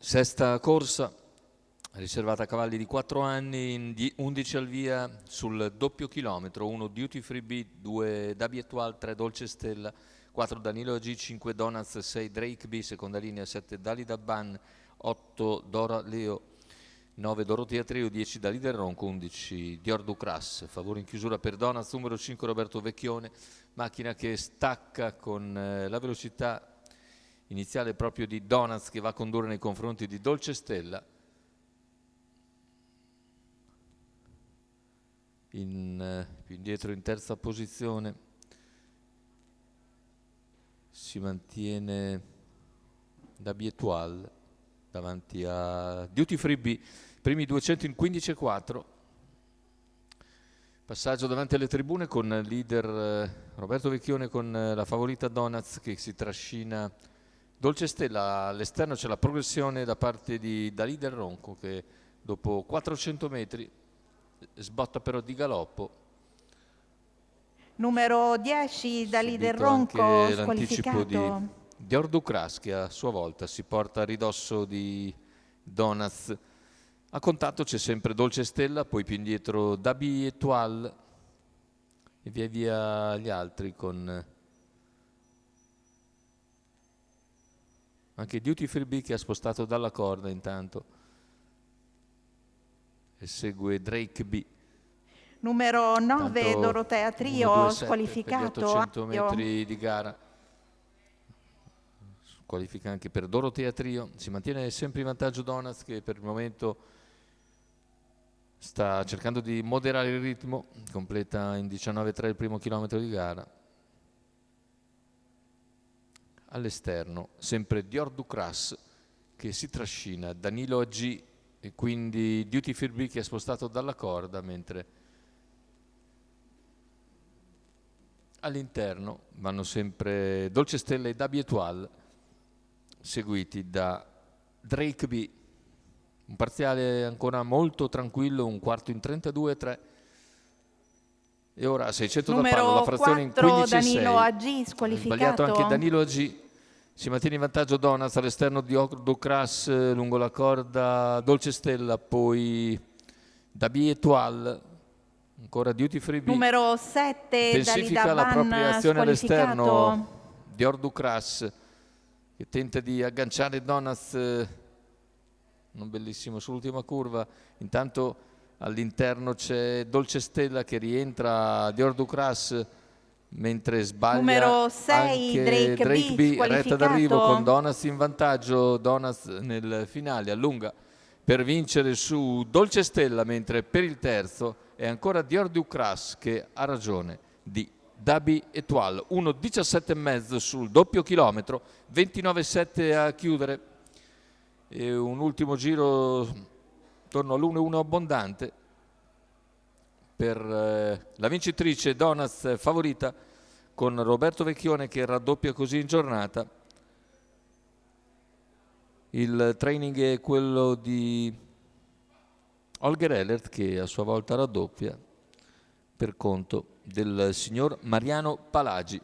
Sesta corsa, riservata a cavalli di 4 anni, 11 al via sul doppio chilometro, 1 Duty Free Beat, 2 Dabi Etoile, 3 Dolce Stella, 4 Danilo AG, 5 Donuts, 6 Drake B, seconda linea, 7 Dalida Ban, 8 Dora Leo, 9 Dorotea Trio, 10 Dali del Ronco, 11 Dior Ducras. Favore in chiusura per Donuts, numero 5 Roberto Vecchione, macchina che stacca con la velocità iniziale proprio di Donuts, che va a condurre nei confronti di Dolce Stella. Più indietro in terza posizione si mantiene Dabi Etoile davanti a Duty Free B, primi 200 in 15,4. Passaggio davanti alle tribune con il leader Roberto Vecchione con la favorita Donuts che si trascina Dolce Stella. All'esterno c'è la progressione da parte di Dalì del Ronco che dopo 400 metri sbotta però di galoppo. Numero 10 Dalì del Ronco squalificato. Di Dior Ducras che a sua volta si porta a ridosso di Donuts. A contatto c'è sempre Dolce Stella, poi più indietro Dabi Etoile e via via gli altri con anche Duty Free B che ha spostato dalla corda intanto e segue Drake B. Numero 9 Dorotea Trio squalificato. Per gli 800 metri di gara. Qualifica anche per Dorotea Trio. Si mantiene sempre in vantaggio Donuts che per il momento sta cercando di moderare il ritmo. Completa in 19,3 il primo chilometro di gara. All'esterno sempre Dior Ducras che si trascina Danilo AG e quindi Duty Free B che è spostato dalla corda, mentre all'interno vanno sempre Dolce Stella e Dabi Etoile seguiti da Drake B. Un parziale ancora molto tranquillo, un quarto in 32,3. E ora a 600 da palo, la frazione in 15,6. Danilo AG squalificato. Sbagliato anche Danilo AG. Si mantiene in vantaggio Donuts, all'esterno di Ducras lungo la corda Dolce Stella, poi Dabi Etoile, ancora Duty Free B. Numero 7 intensifica la propria azione all'esterno Dior Ducras che tenta di agganciare Donuts, non bellissimo sull'ultima curva. Intanto all'interno c'è Dolce Stella che rientra Dior Ducras, mentre sbaglia numero 6 anche Drake B, retta d'arrivo con Donuts in vantaggio. Donuts nel finale allunga per vincere su Dolce Stella, mentre per il terzo è ancora Dior Ducras che ha ragione di Dabi Etoile. 1,17,5 sul doppio chilometro, 29,7 a chiudere e un ultimo giro attorno all'1,1 abbondante per la vincitrice Donuts favorita, con Roberto Vecchione che raddoppia così in giornata. Il training è quello di Holger Ehlert che a sua volta raddoppia per conto del signor Mariano Palagi.